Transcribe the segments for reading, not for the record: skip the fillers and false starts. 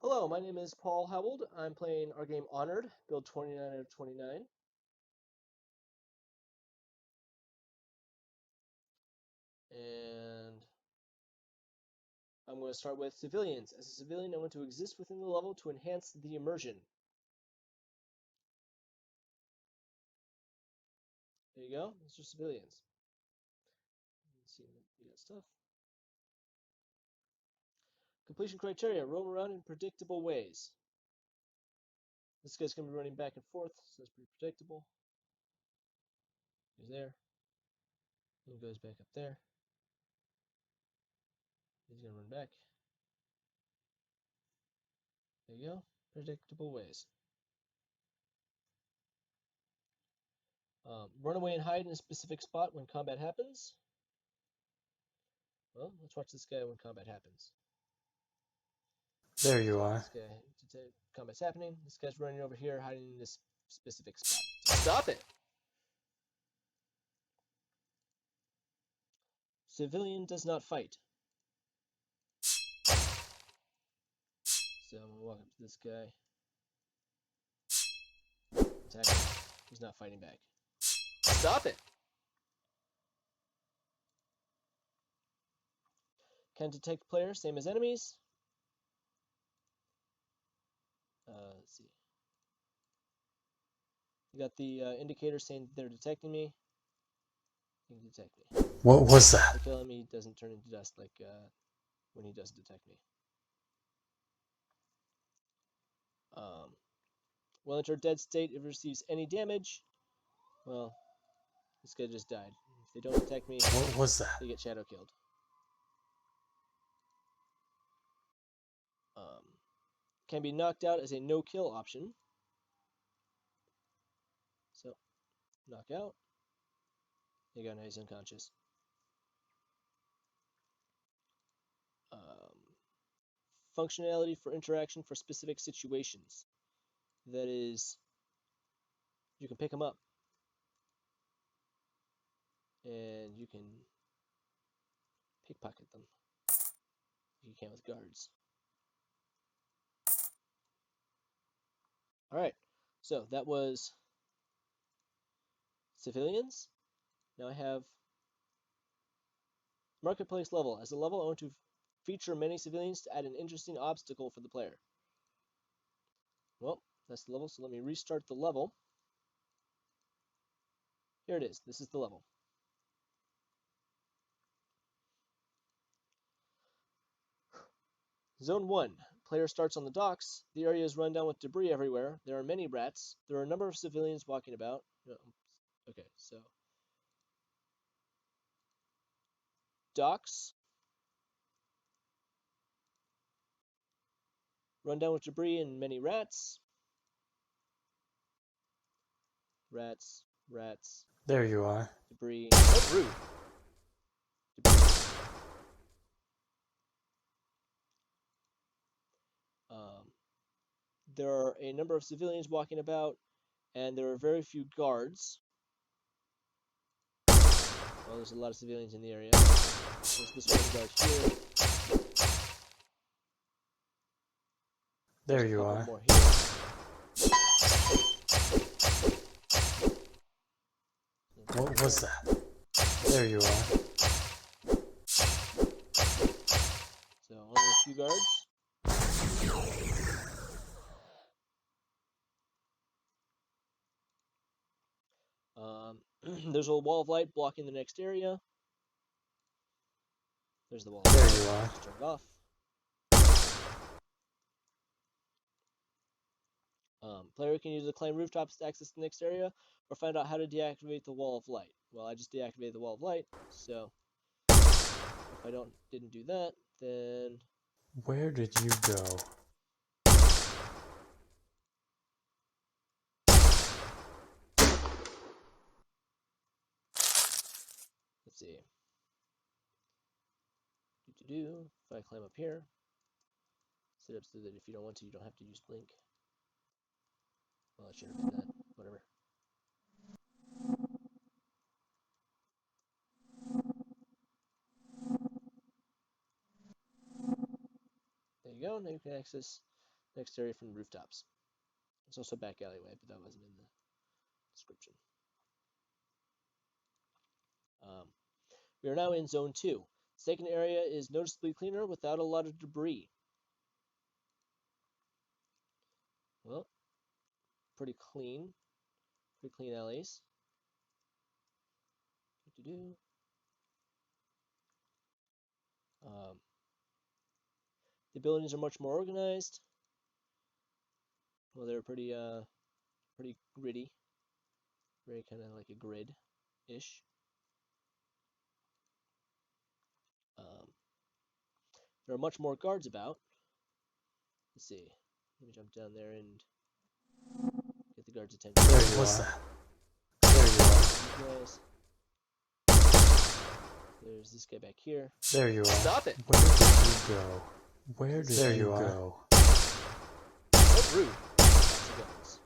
Hello, my name is Paul Howald. I'm playing our game Honored, build 29 out of 29. And I'm going to start with civilians. As a civilian, I want to exist within the level to enhance the immersion. There you go. Those are civilians. Let's see, we got stuff. Completion criteria: roam around in predictable ways. This guy's going to be running back and forth, so that's pretty predictable. He's there. He goes back up there. He's going to run back. There you go. Predictable ways. Run away and hide in a specific spot when combat happens. Well, let's watch this guy when combat happens. There you are. This guy, combat's happening. This guy's running over here, hiding in this specific spot. Stop it! Civilian does not fight. So I'm gonna walk up to this guy. Attack him. He's not fighting back. Stop it! Can detect player, same as enemies. Let's see. You got the indicator saying they're detecting me. He can detect me. What was that? If they kill him, he doesn't turn into dust like when he doesn't detect me. While in a dead state, if it receives any damage, well, this guy just died. If they don't detect me, What was that? they get shadow killed. Can be knocked out as a no-kill option. So, knock out. There you go, now he's unconscious. Functionality for interaction for specific situations. That is, you can pick them up. And you can pickpocket them. You can with guards. Alright, so that was civilians. Now I have marketplace level. As a level, I want to feature many civilians to add an interesting obstacle for the player. Well, that's the level, so let me restart the level. Here it is. This is the level. Zone 1. Player starts on the docks. The area is run down with debris everywhere. There are many rats. There are a number of civilians walking about. Okay, so docks. Run down with debris and many rats. Rats, rats, There you are. debris. Oh, rude. Debris. There are a number of civilians walking about, and there are very few guards. Well, there's a lot of civilians in the area. There's this one guard here. There you are. More here. What was that? There you are. So only a few guards. There's a wall of light blocking the next area. There's the wall. There you are. Just turn it off. Player can use the climb rooftops to access the next area, or find out how to deactivate the wall of light. Well, I just deactivated the wall of light, so if I didn't do that, then Where did you go? let's see. If I climb up here, set up so that if you don't want to, you don't have to use blink. Well, I should have done that. Whatever. There you go. Now you can access Next area from the rooftops. There's also a back alleyway, but that wasn't in the description. We are now in Zone 2. Second area is noticeably cleaner without a lot of debris. Well, pretty clean alleys. The buildings are much more organized. Well, they're pretty gritty, very kind of like a grid-ish. There are much more guards about. Let's see. Let me jump down there and get the guards' attention. There you are. There you are. Guys. There's this guy back here. There you are. Stop it! Where did you go? Where did There you you are. go? That's rude. Lots of guns.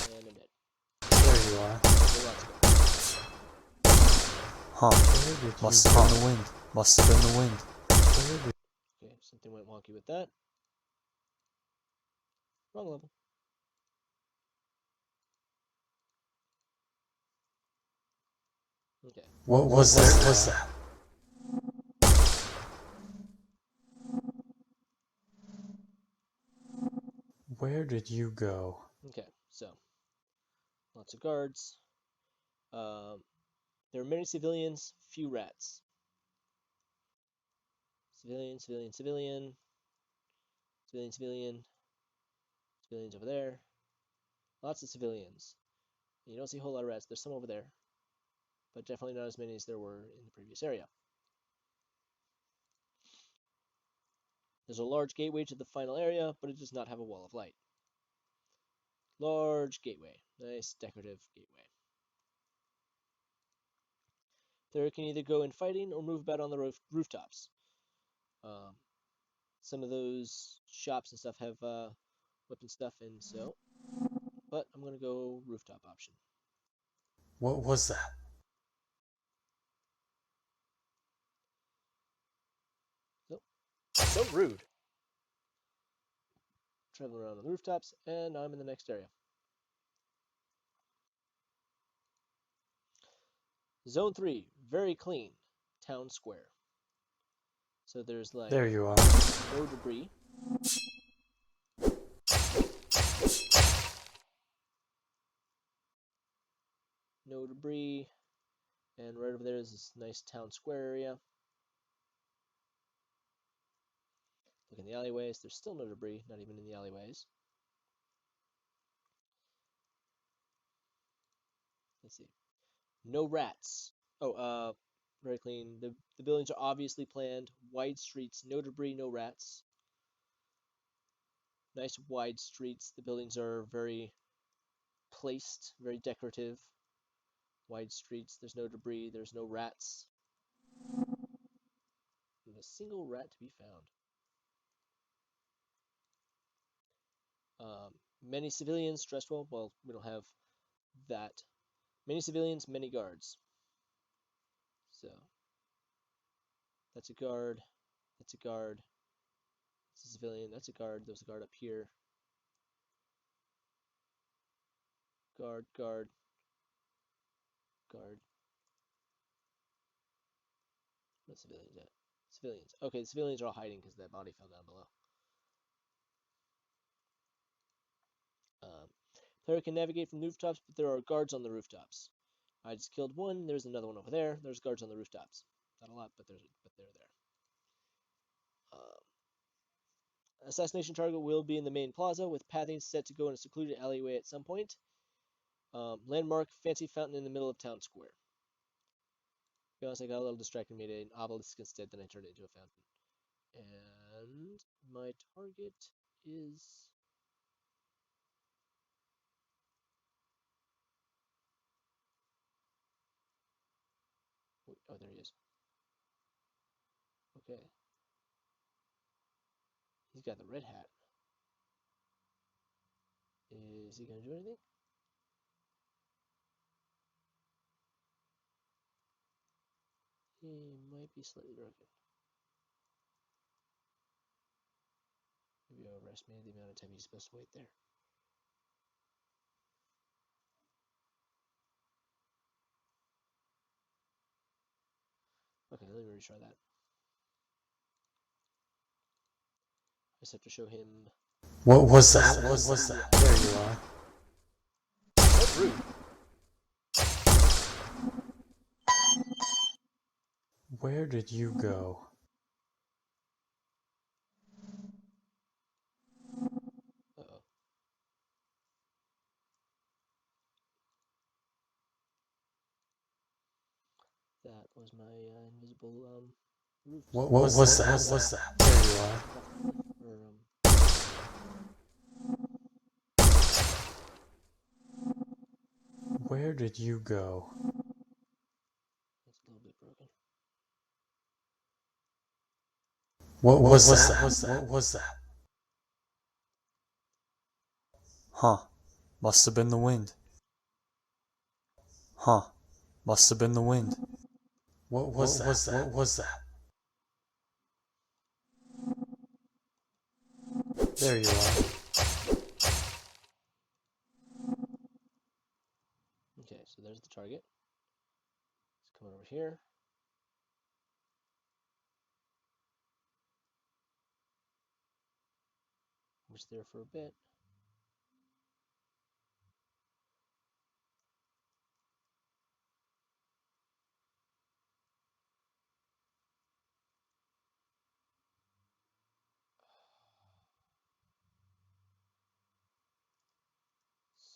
And I'm dead. There you are. There are lots of guns. Huh. Where did Must have been the wind. Must have been the wind. Where did... Okay, something went wonky with that. Wrong level. Okay. What was that? Where did you go? Okay, so lots of guards. There are many civilians, few rats. Civilian, civilian, civilian. Civilian, civilian. Civilians over there. Lots of civilians. You don't see a whole lot of rats. There's some over there, but definitely not as many as there were in the previous area. There's a large gateway to the final area, but it does not have a wall of light. Large gateway. Nice decorative gateway. Player can either go in fighting or move about on the rooftops. Some of those shops and stuff have weapon stuff, and so, but I'm gonna go rooftop option. What was that? So rude. Traveling around on the rooftops, and I'm in the next area. Zone 3, very clean. Town square. So there's like There you are. no debris. No debris. And right over there is this nice town square area. Look in the alleyways. There's still no debris, not even in the alleyways. Let's see. No rats. Oh, very clean. The buildings are obviously planned. Wide streets, no debris, no rats. Nice wide streets. The buildings are very placed, very decorative. Wide streets, there's no debris, there's no rats. Not a single rat to be found. Many civilians dressed well. Well, we don't have that. Many civilians, many guards. So, that's a guard. That's a guard. That's a civilian. That's a guard. There's a guard up here. Guard, guard, guard. Where's civilians at? Civilians. Okay, the civilians are all hiding because that body fell down below. Player can navigate from rooftops, but there are guards on the rooftops. I just killed one. There's another one over there. There's guards on the rooftops. Not a lot, but they're there. Assassination target will be in the main plaza, with pathing set to go in a secluded alleyway at some point. Landmark, fancy fountain in the middle of town square. To be honest, I got a little distracted, made an obelisk instead, then I turned it into a fountain. And my target is... Wait, oh, there he is. Okay. He's got the red hat. Is he going to do anything? He might be slightly broken. Maybe I'll underestimated the amount of time he's supposed to wait there. Okay, let me retry that. I just have to show him. What was that? What was that? There you are. That's rude. Where did you go? Uh-oh. That was my invisible roof. What was that? What was that? There you are. Where did you go? That's a little bit broken. What was that? What was that? Huh. Must have been the wind. Huh. Must have been the wind. What was that? What was that? There you are. Okay, so there's the target. It's coming over here. Was there for a bit.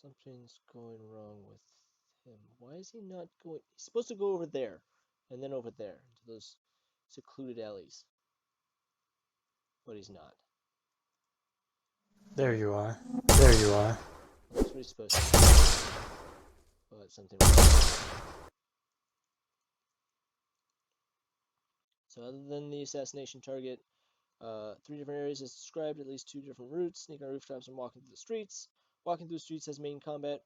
Something's going wrong with him. Why is he not going? He's supposed to go over there and then over there into those secluded alleys. But he's not. There you are. There you are. That's what he's supposed to do. But something wrong. So other than the assassination target, 3 different areas as described, at least 2 different routes, sneak on rooftops and walking through the streets. Walking through the streets has main combat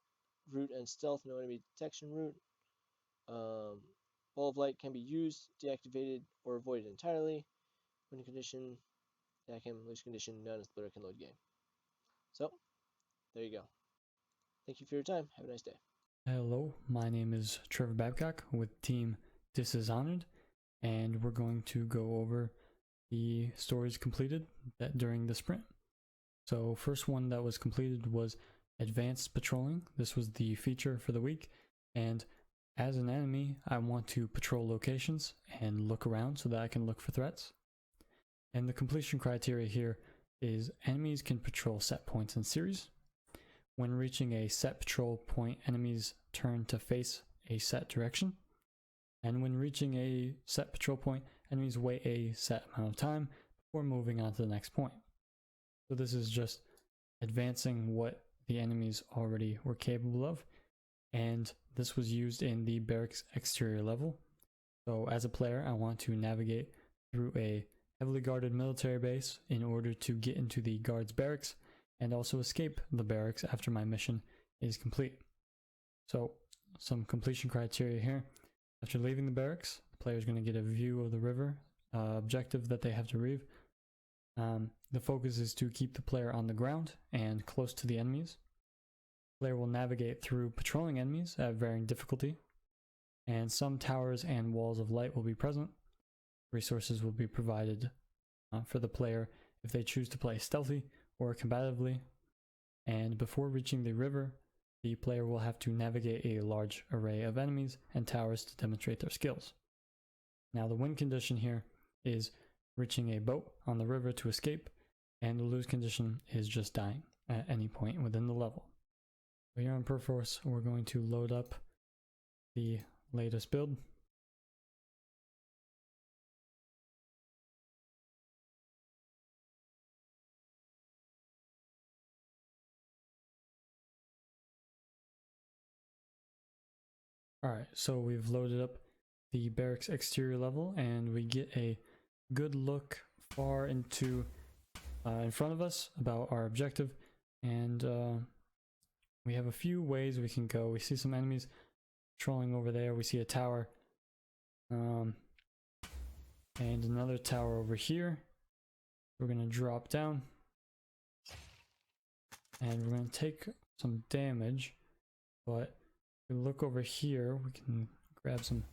route and stealth, no enemy detection route. Ball of light can be used, deactivated, or avoided entirely. Win condition, him, lose condition, none as the player can load game. So, there you go. Thank you for your time. Have a nice day. Hello, my name is Trevor Babcock with Team Dishonored, and we're going to go over the stories completed during the sprint. So first one that was completed was Advanced Patrolling. This was the feature for the week, and as an enemy, I want to patrol locations and look around so that I can look for threats. And the completion criteria here is enemies can patrol set points in series. When reaching a set patrol point, enemies turn to face a set direction. And when reaching a set patrol point, enemies wait a set amount of time before moving on to the next point. So this is just advancing what the enemies already were capable of. And this was used in the barracks exterior level. So as a player, I want to navigate through a heavily guarded military base in order to get into the guards barracks and also escape the barracks after my mission is complete. So some completion criteria here. After leaving the barracks, the player is going to get a view of the river, objective that they have to read. The focus is to keep the player on the ground and close to the enemies. The player will navigate through patrolling enemies at varying difficulty, and some towers and walls of light will be present. Resources will be provided for the player if they choose to play stealthy or combatively, and before reaching the river, the player will have to navigate a large array of enemies and towers to demonstrate their skills. Now the win condition here is reaching a boat on the river to escape, and the lose condition is just dying at any point within the level. So here on Perforce, we're going to load up the latest build. Alright, so we've loaded up the barracks exterior level and we get a good look far into in front of us about our objective, and we have a few ways we can go. We see some enemies patrolling over there. We see a tower and another tower over here. We're going to drop down and we're going to take some damage, but if we look over here, we can grab some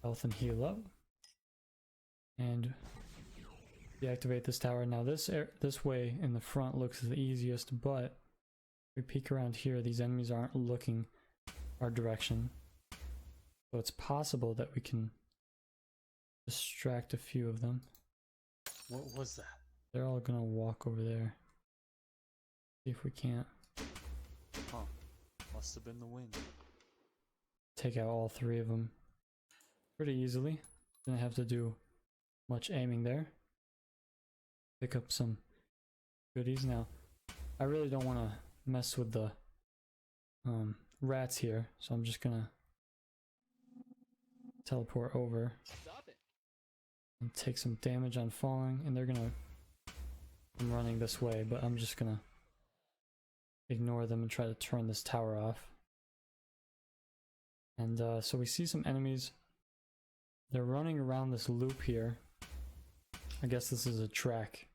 health and heal up and deactivate this tower. Now this way in the front looks the easiest, but if we peek around here, these enemies aren't looking our direction, so it's possible that we can distract a few of them. What was that? They're all gonna walk over there. See if we can't Huh. Must have been the wind. take out all three of them pretty easily. Didn't have to do much aiming there. Pick up some goodies. Now, I really don't want to mess with the rats here, so I'm just gonna teleport over Stop it. and take some damage on falling, and they're gonna come running this way, but I'm just gonna ignore them and try to turn this tower off. And so we see some enemies. They're running around this loop here. I guess this is a track.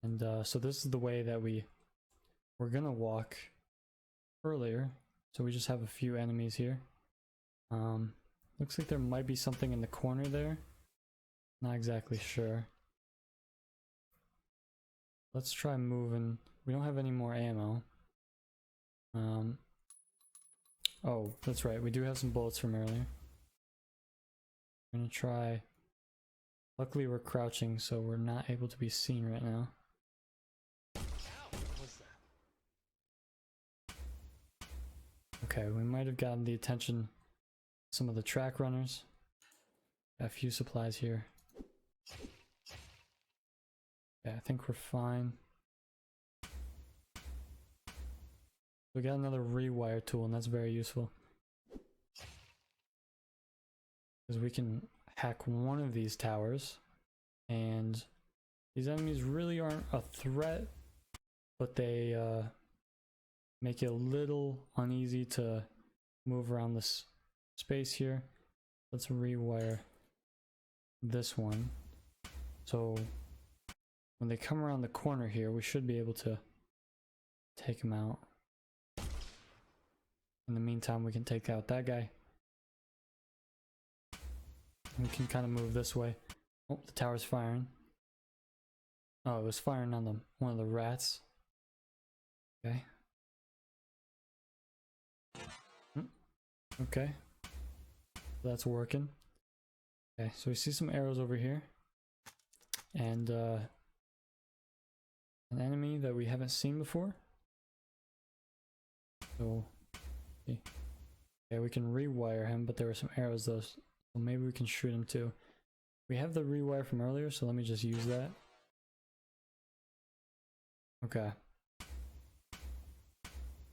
And so this is the way that we're gonna walk earlier. So we just have a few enemies here. Looks like there might be something in the corner there. Not exactly sure. Let's try moving. We don't have any more ammo. Oh, that's right. We do have some bullets from earlier. I'm gonna try. Luckily we're crouching, so we're not able to be seen right now. What was that? Okay, we might have gotten the attention of some of the track runners. Got a few supplies here. Yeah, I think we're fine. We got another rewire tool, and that's very useful. Because we can hack one of these towers, and these enemies really aren't a threat, but they make it a little uneasy to move around this space here. Let's rewire this one. So when they come around the corner here, we should be able to take them out. In the meantime, we can take out that guy. We can kind of move this way. Oh, the tower's firing. Oh, it was firing on one of the rats. Okay. Okay. That's working. Okay, so we see some arrows over here. And an enemy that we haven't seen before. So, yeah, we can rewire him, but there were some arrows though. So maybe we can shoot him too. We have the rewire from earlier, so let me just use that. Okay.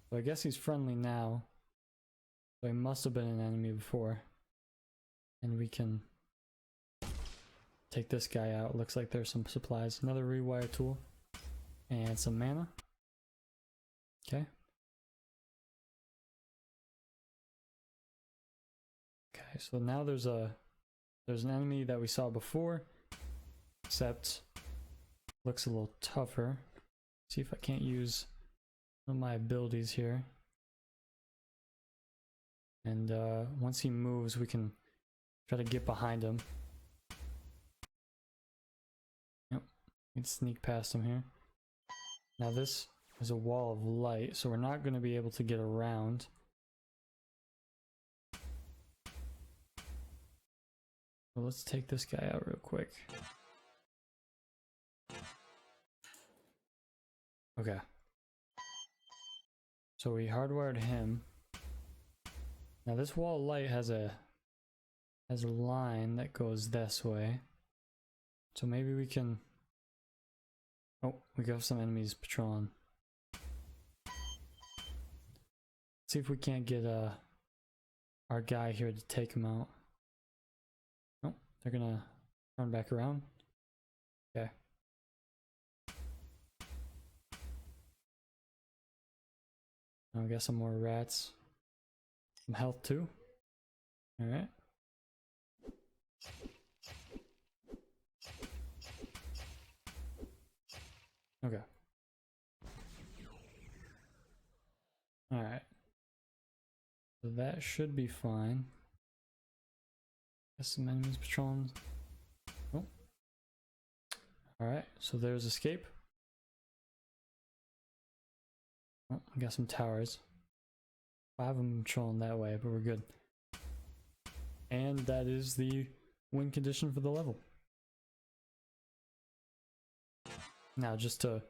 So I guess he's friendly now. So he must have been an enemy before. And we can take this guy out. Looks like there's some supplies. Another rewire tool. And some mana. Okay. Okay, so now there's an enemy that we saw before, except looks a little tougher. See if I can't use one of my abilities here. And once he moves, we can try to get behind him. Yep, we can sneak past him here. Now this is a wall of light, so we're not going to be able to get around. Well, let's take this guy out real quick. Okay. So we hardwired him. Now this wall of light has a line that goes this way. So maybe we can... Oh, we got some enemies patrolling. Let's see if we can't get our guy here to take him out. Oh, they're gonna turn back around. Okay. Now we got some more rats. Some health too. Alright. Okay. Alright. So that should be fine. Got some enemies patrolling. Oh. Alright, so there's escape. Oh, we got some towers. 5 of them patrolling that way, but we're good. And that is the win condition for the level. Now, just to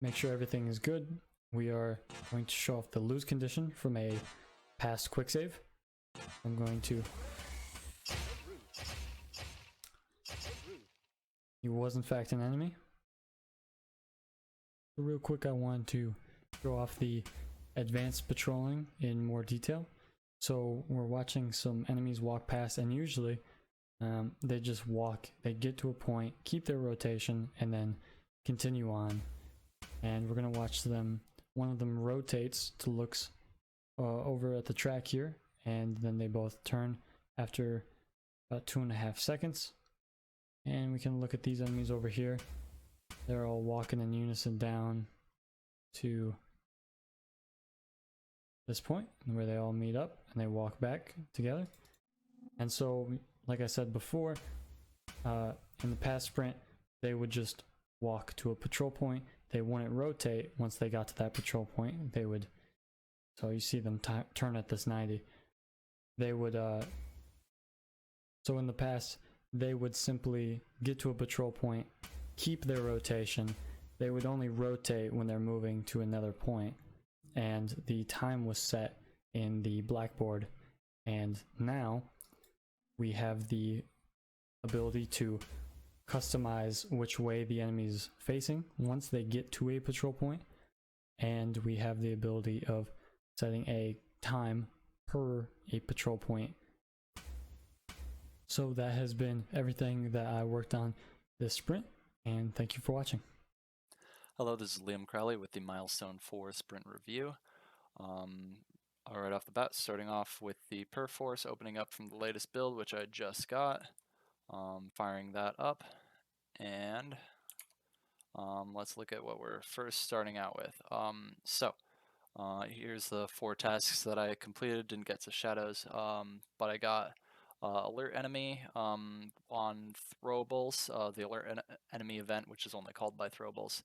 make sure everything is good, we are going to show off the lose condition from a past quick save. I'm going to. He was in fact an enemy. Real quick, I want to show off the advanced patrolling in more detail. So we're watching some enemies walk past, and usually they just walk, they get to a point, keep their rotation, and then continue on. And we're gonna watch them. One of them rotates to looks over at the track here, and then they both turn after about 2.5 seconds. And we can look at these enemies over here. They're all walking in unison down to this point where they all meet up and they walk back together. And so, like I said before, in the past sprint, they would just walk to a patrol point. They wouldn't rotate once they got to that patrol point. They would, so you see them turn at this 90. They would, so in the past, they would simply get to a patrol point, keep their rotation. They would only rotate when they're moving to another point, and the time was set in the blackboard. And now we have the ability to customize which way the enemy is facing once they get to a patrol point, and we have the ability of setting a time per a patrol point. So that has been everything that I worked on this sprint, and thank you for watching. Hello, this is Liam Crowley with the Milestone 4 Sprint Review. Right off the bat, starting off with the Perf Force opening up from the latest build, which I just got. Firing that up, and let's look at what we're first starting out with. Here's the 4 tasks that I completed. Didn't get to shadows, but I got alert enemy on throwables. The alert enemy event, which is only called by throwables,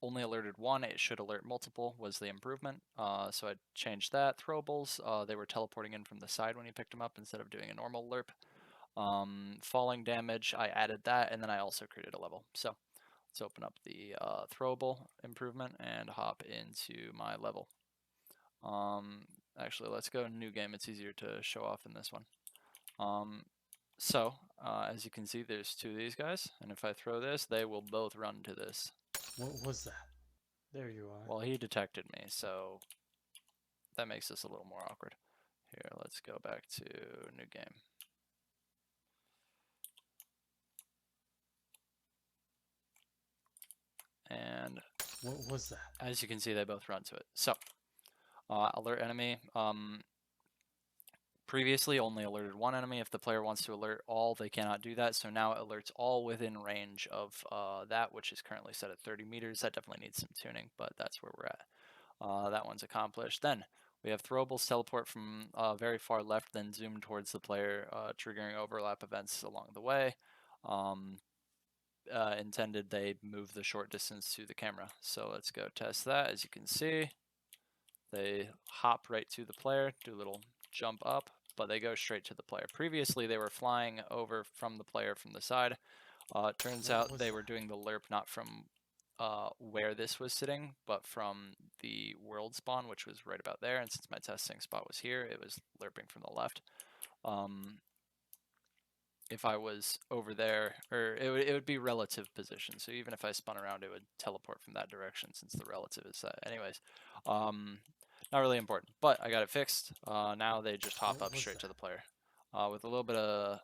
only alerted 1. It should alert multiple, was the improvement. So I changed that. Throwables, they were teleporting in from the side when you picked them up instead of doing a normal lerp. Falling damage, I added that, and then I also created a level. So let's open up the throwable improvement and hop into my level. Actually, let's go new game. It's easier to show off in this one. As you can see, there's 2 of these guys, and if I throw this, they will both run to this. What was that? There you are. Well, he detected me, so that makes this a little more awkward. Here, let's go back to new game. And what was that? As you can see, they both run to it. So, alert enemy. Previously only alerted 1 enemy. If the player wants to alert all, they cannot do that. So now it alerts all within range of that, which is currently set at 30 meters. That definitely needs some tuning, but that's where we're at. That one's accomplished. Then we have throwables teleport from very far left, then zoom towards the player, triggering overlap events along the way. Intended they move the short distance to the camera. So let's go test that. As you can see, they hop right to the player, do a little jump up, but they go straight to the player. Previously, they were flying over from the player from the side. Turns out they were doing the lerp not from where this was sitting, but from the world spawn, which was right about there. And since my testing spot was here, it was lerping from the left. If I was over there, or it would be relative position. So even if I spun around, it would teleport from that direction since the relative is that. Anyways, not really important, but I got it fixed. Now they just hop up straight to the player with a little bit of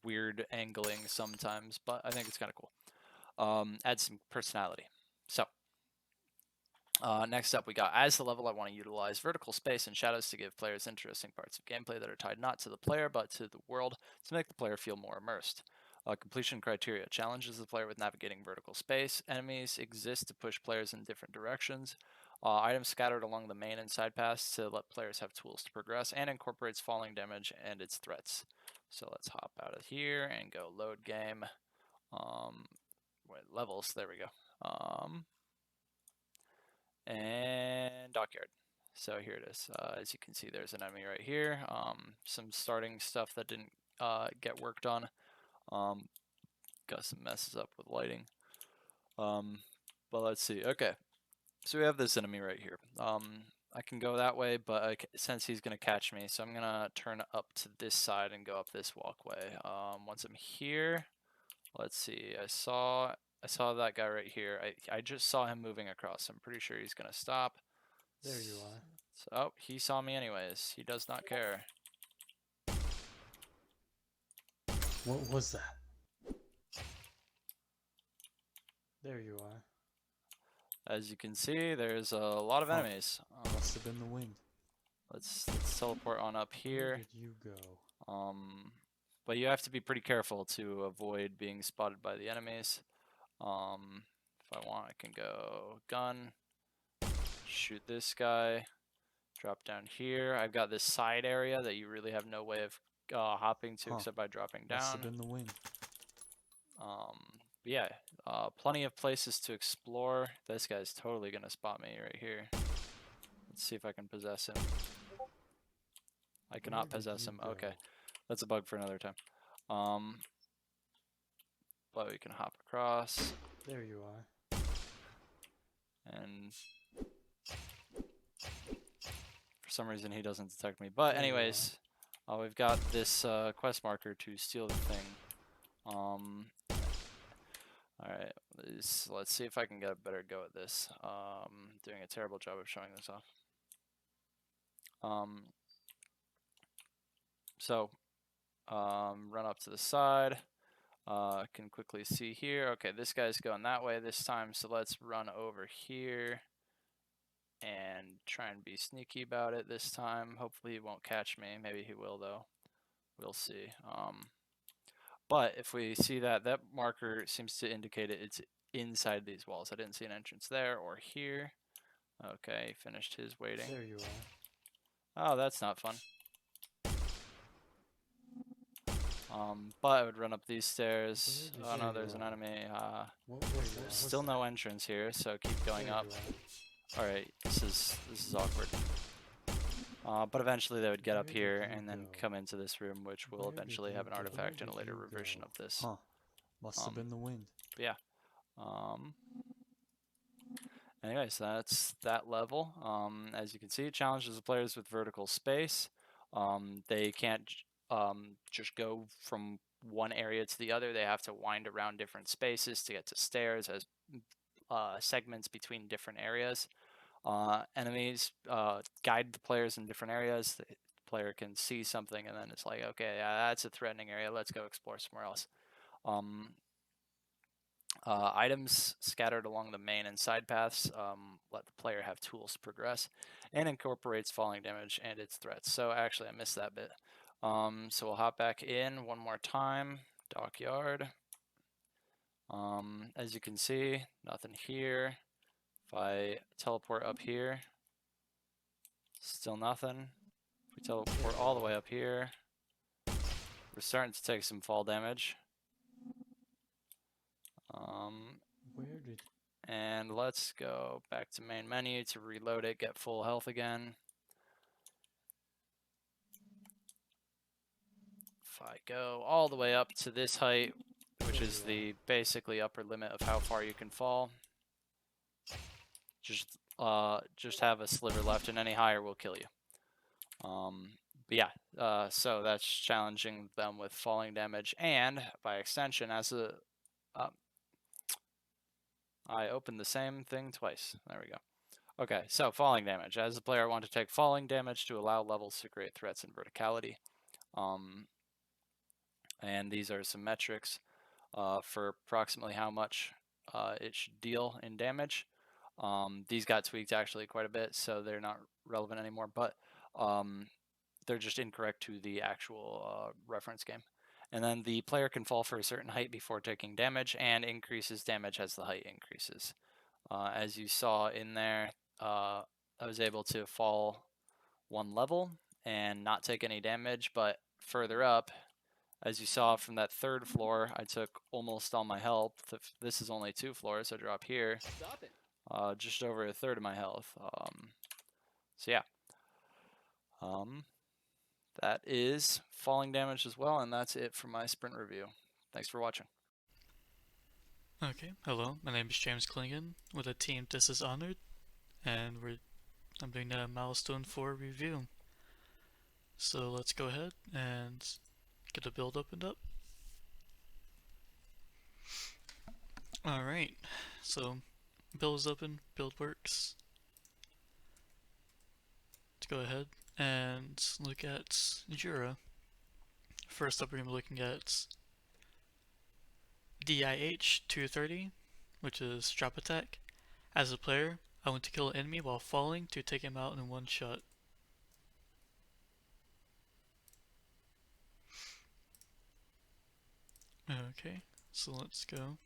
weird angling sometimes, but I think it's kind of cool. Add some personality. So next up, we got, as the level, I want to utilize vertical space and shadows to give players interesting parts of gameplay that are tied not to the player but to the world to make the player feel more immersed. Completion criteria challenges the player with navigating vertical space. Enemies exist to push players in different directions. Items scattered along the main and side paths to let players have tools to progress, and incorporates falling damage and its threats. So let's hop out of here and go load game. Levels, there we go. And dockyard. So here it is. As you can see, there's an enemy right here. Some starting stuff that didn't get worked on. Got some messes up with lighting. But let's see. Okay, so we have this enemy right here. I can go that way, but since he's gonna catch me, so I'm gonna turn up to this side and go up this walkway. Once I'm here, let's see. I saw that guy right here. I just saw him moving across. I'm pretty sure he's gonna stop. There you are. So, oh, he saw me anyways. He does not care. What was that? There you are. As you can see, there's a lot of Huh. enemies. Must have been the wind. Let's teleport on up Where here. did you go? But you have to be pretty careful to avoid being spotted by the enemies. If I want, I can go gun, shoot this guy, drop down here. I've got this side area that you really have no way of hopping to Huh. except by dropping Must down. have been the wind. But yeah, plenty of places to explore. This guy's totally gonna spot me right here. Let's see if I can possess him. I cannot Where did possess you him. go? Okay, that's a bug for another time. But we can hop across, There you are. and for some reason he doesn't detect me. But There you are. anyways, we've got this quest marker to steal the thing. Alright, let's see if I can get a better go at this. Doing a terrible job of showing this off. Run up to the side. Can quickly see here. Okay, this guy's going that way this time, so let's run over here and try and be sneaky about it this time. Hopefully he won't catch me. Maybe he will though. We'll see. But if we see that marker seems to indicate it's inside these walls. I didn't see an entrance there or here. Okay, he finished his waiting. There you are. Oh, that's not fun. But I would run up these stairs. Where Oh did no, you there's an go? enemy. What was that? There's still no entrance here, so keep going There up. you are. Alright, this is awkward. But eventually they would get up Where here did you and then go? come into this room, which will Where did eventually have you an go? artifact Where in a did later you revision go? of this. Huh. Must have been the wind. Yeah. Anyways, that's that level. As you can see, it challenges the players with vertical space. They can't just go from one area to the other. They have to wind around different spaces to get to stairs as segments between different areas. Enemies guide the players in different areas. The player can see something and then it's like, okay, yeah, that's a threatening area. Let's go explore somewhere else. Items scattered along the main and side paths let the player have tools to progress, and incorporates falling damage and its threats. So actually, I missed that bit. So we'll hop back in one more time. Dockyard. As you can see, nothing here. If I teleport up here, still nothing. If we teleport all the way up here, we're starting to take some fall damage. Where did... And let's go back to main menu to reload it, get full health again. If I go all the way up to this height, which is the basically upper limit of how far you can fall, just have a sliver left, and any higher will kill you. But yeah, so that's challenging them with falling damage, and by extension, as a I opened the same thing twice. There we go. Okay, so falling damage. As the player want to take falling damage to allow levels to create threats in verticality. And these are some metrics for approximately how much it should deal in damage. These got tweaked actually quite a bit, so they're not relevant anymore, but they're just incorrect to the actual reference game. And then the player can fall for a certain height before taking damage, and increases damage as the height increases. As you saw in there, I was able to fall 1 level and not take any damage, but further up, as you saw from that 3rd floor, I took almost all my health. This is only 2 floors, so drop here, Stop it. just over 1/3 of my health. So yeah, that is falling damage as well, and that's it for my sprint review. Thanks for watching. Okay, hello, my name is James Klingon with the team This Is Honored, and I'm doing a milestone 4 review. So let's go ahead and get a build opened up. Alright, so build is open, build works. Let's go ahead and look at Jura. First up, we're going to be looking at DIH 230, which is drop attack. As a player, I want to kill an enemy while falling to take him out in one shot. Okay, so let's go.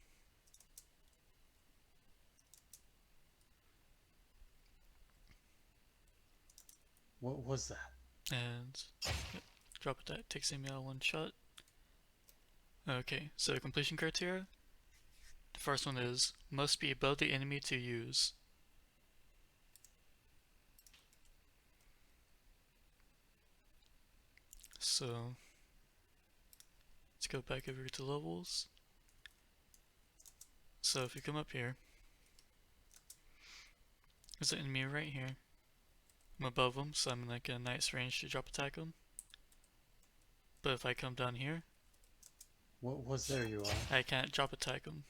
What was that? And yep, drop attack takes him out in one shot. Okay, so completion criteria. The first one is must be above the enemy to use. So let's go back over to levels. So if you come up here, there's an enemy right here. I'm above him, so I'm in like a nice range to drop attack him. But if I come down here, What was there you are? I can't drop attack him.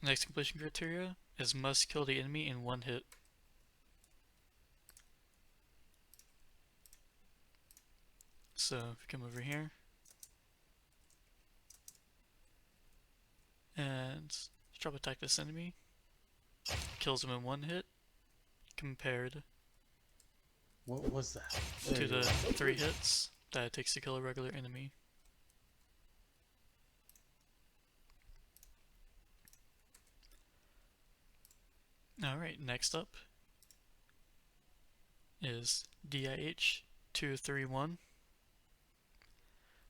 Next completion criteria is must kill the enemy in one hit. So if you come over here and drop attack this enemy, kills him in one hit, compared What was that? to the 3 hits that it takes to kill a regular enemy. Alright, next up is DIH 231,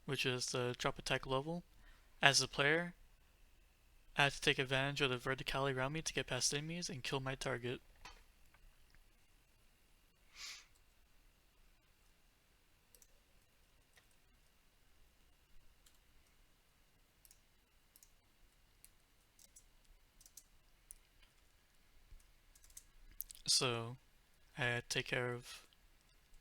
which is the drop attack level. As a player, I have to take advantage of the verticality around me to get past enemies and kill my target. So I had to take care of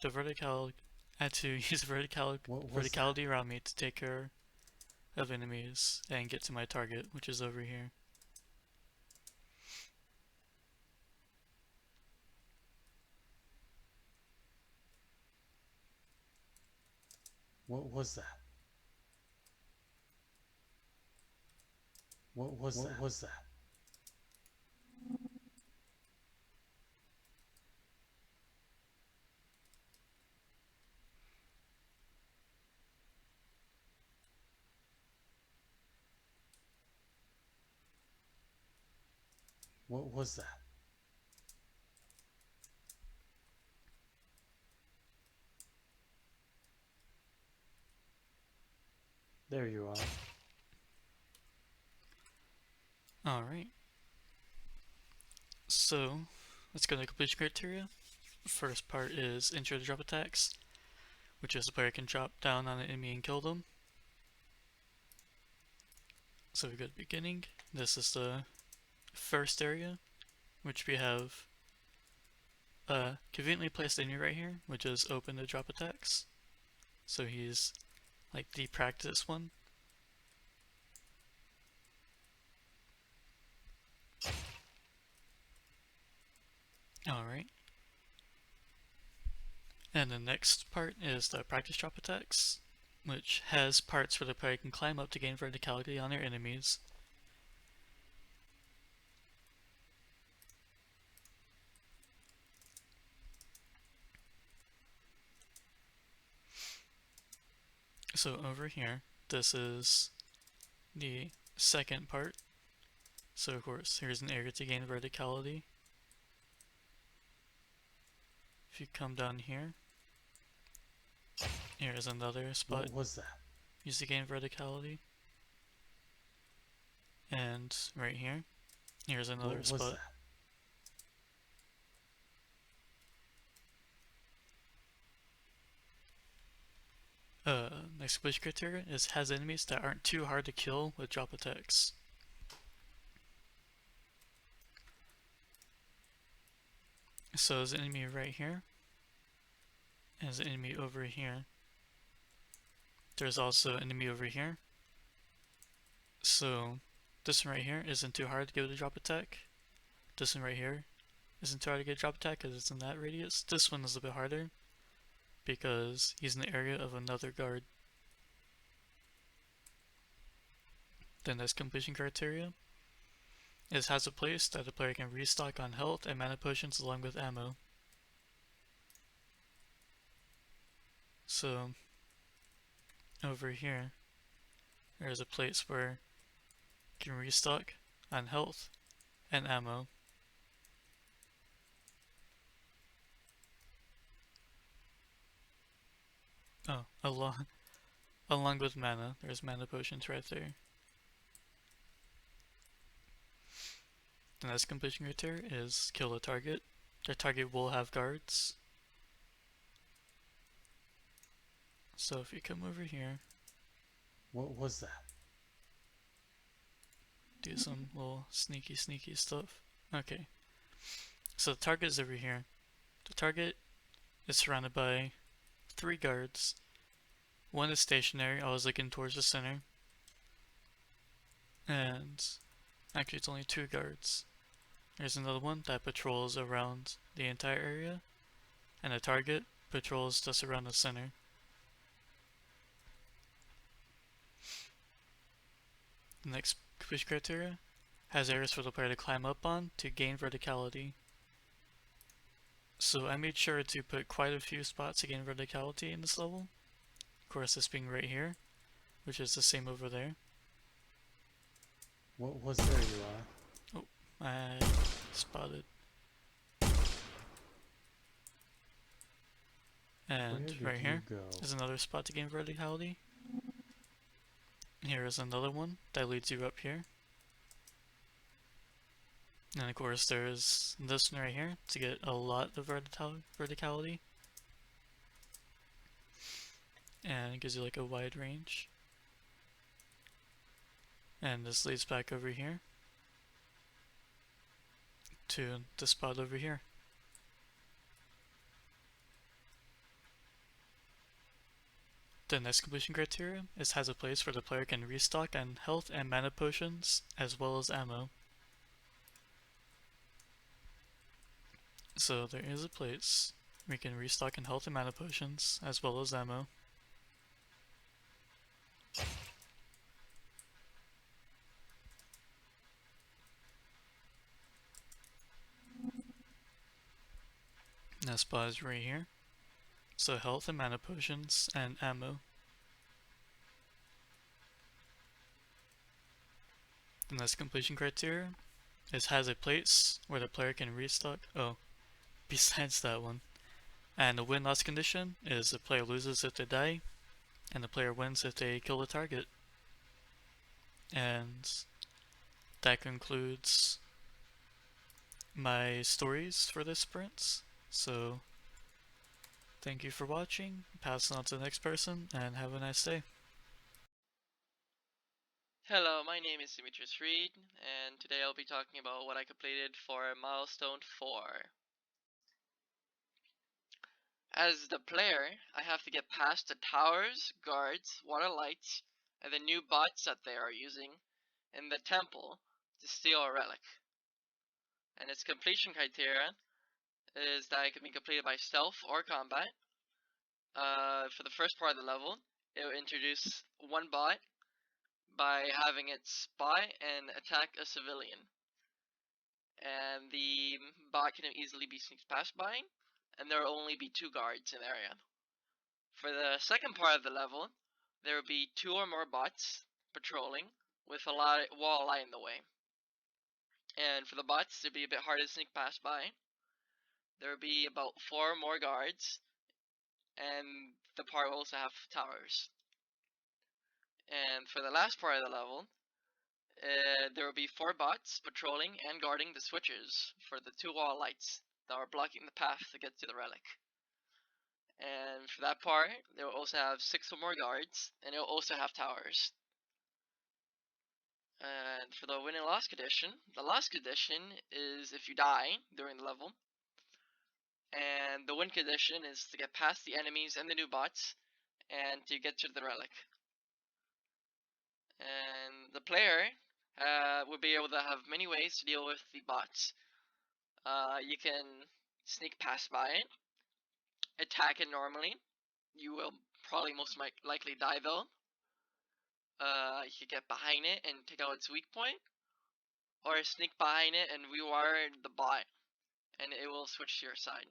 the verticality. I had to use verticality around me to take care of enemies and get to my target, which is over here. What was that? What was that? What was that? What was that? There you are. Alright. So, let's go to completion criteria. First part is intro to drop attacks, which is the player can drop down on an enemy and kill them. So we go to beginning. This is the first area, which we have conveniently placed enemy right here, which is open to drop attacks. So he's like the practice one. Alright. And the next part is the practice drop attacks, which has parts where the player can climb up to gain verticality on their enemies. So over here, this is the second part. So of course, here's an area to gain verticality. If you come down here, here's another spot. What was that? Used to gain verticality. And right here, here's another What spot. was that? Next completion criteria is has enemies that aren't too hard to kill with drop attacks. So there's an enemy right here. And there's an enemy over here. There's also an enemy over here. So this one right here isn't too hard to get with a drop attack. This one right here isn't too hard to get a drop attack because it's in that radius. This one is a bit harder because he's in the area of another guard. Then there's completion criteria. It has a place that the player can restock on health and mana potions along with ammo. So over here, there's a place where you can restock on health and ammo. Oh, along with mana. There's mana potions right there. The next completion criteria is kill a target. The target will have guards. So if you come over here, What was that? do some little sneaky stuff. Okay. So the target is over here. The target is surrounded by 3 guards. One is stationary, always looking towards the center. And actually it's only 2 guards. There's another one that patrols around the entire area. And the target patrols just around the center. The next completion criteria has areas for the player to climb up on to gain verticality. So I made sure to put quite a few spots to gain verticality in this level. Of course, this being right here, which is the same over there. What was there, Eli? I spotted. And Where did right here you go? is another spot to gain verticality. Here is another one that leads you up here. And of course there's this one right here to get a lot of verticality. And it gives you like a wide range. And this leads back over here to the spot over here. The next completion criteria is has a place where the player can restock on health and mana potions as well as ammo. So there is a place where you can restock on health and mana potions as well as ammo. That spot is right here. So health and mana potions and ammo. The next completion criteria is has a place where the player can restock. Oh, besides that one. And the win-loss condition is the player loses if they die, and the player wins if they kill the target. And that concludes my stories for this sprint. So thank you for watching, pass it on to the next person, and have a nice day. Hello, my name is Demetrius Reed, and today I'll be talking about what I completed for Milestone 4. As the player, I have to get past the towers, guards, water lights, and the new bots that they are using in the temple to steal a relic. And its completion criteria is that it can be completed by stealth or combat. For the first part of the level, it will introduce one bot by having it spy and attack a civilian. And the bot can easily be sneaked past by, and there will only be 2 guards in the area. For the second part of the level, there will be 2 or more bots patrolling, with a wall lying in the way. And for the bots, it'd be a bit hard to sneak past by. There would be about 4 more guards, and the part will also have towers. And for the last part of the level, there will be 4 bots patrolling and guarding the switches for the 2 wall lights that are blocking the path to get to the relic. And for that part, they will also have 6 more guards, and it will also have towers. And for the win and loss condition, the loss condition is if you die during the level. And the win condition is to get past the enemies and the new bots, and to get to the relic. And the player will be able to have many ways to deal with the bots. You can sneak past by it, attack it normally. You will probably most likely die though. You can get behind it and take out its weak point, or sneak behind it and rewire the bot, and it will switch to your side.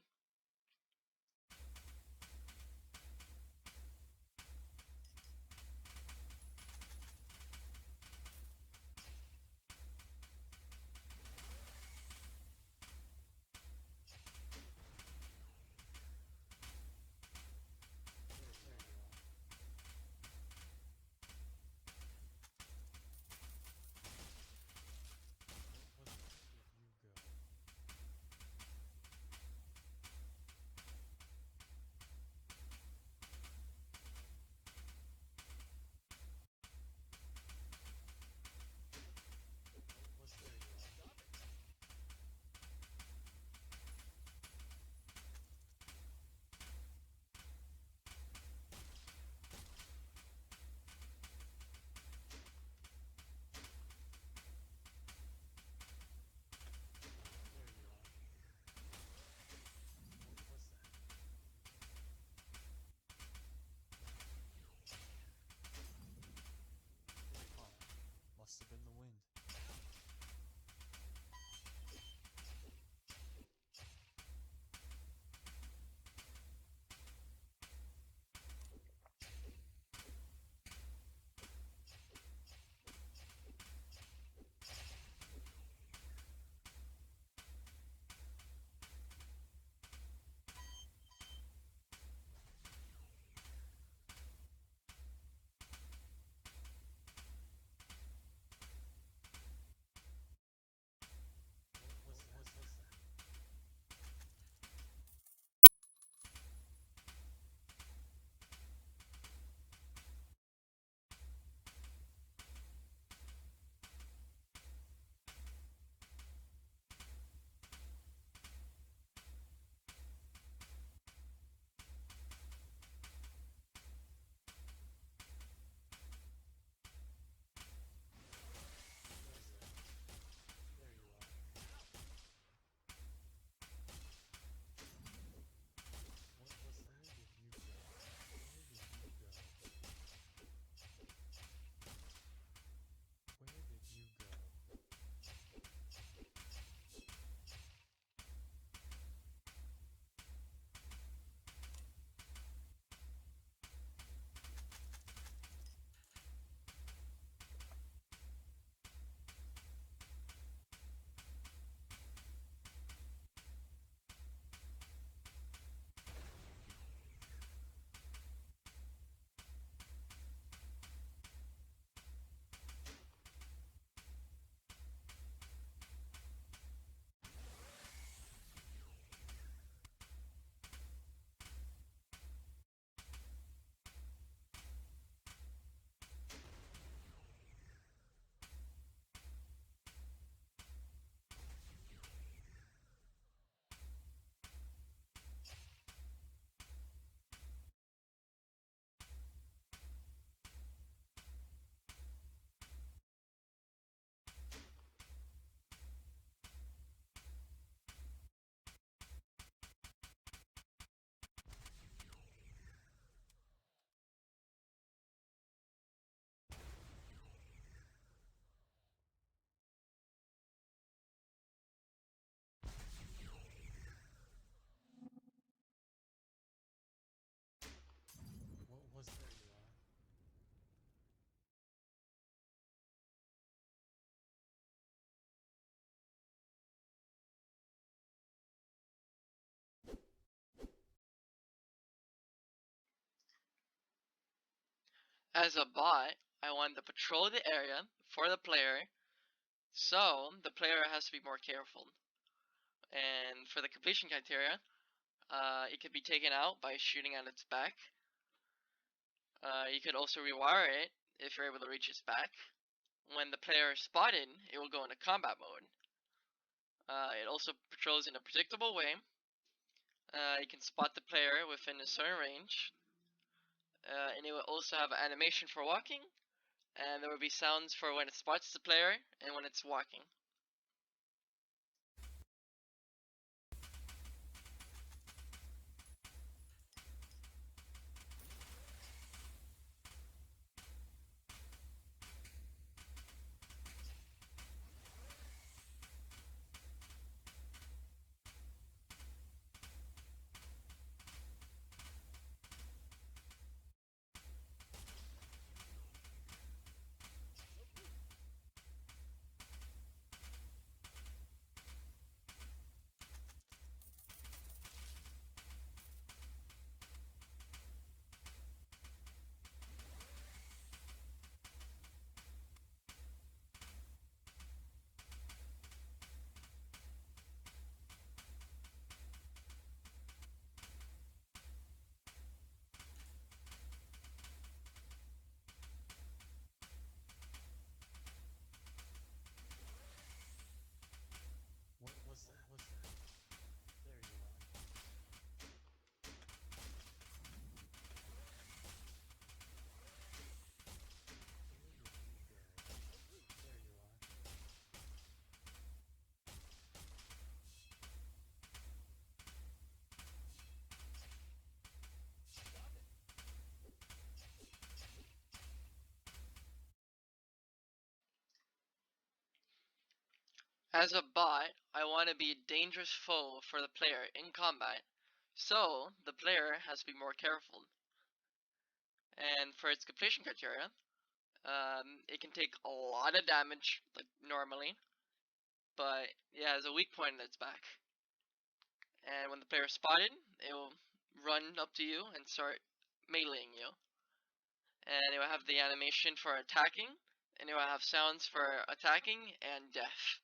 As a bot, I want to patrol the area for the player, so the player has to be more careful. And for the completion criteria, it can be taken out by shooting at its back. You could also rewire it if you're able to reach its back. When the player is spotted, it will go into combat mode. It also patrols in a predictable way. You can spot the player within a certain range. And it will also have an animation for walking, and there will be sounds for when it spots the player and when it's walking. What was that? What's that? There you are. There you are. As a bot, I want to be a dangerous foe for the player in combat, so the player has to be more careful. And for its completion criteria, it can take a lot of damage, like normally, but it has a weak point in its back. And when the player is spotted, it will run up to you and start meleeing you. And it will have the animation for attacking, and it will have sounds for attacking and death.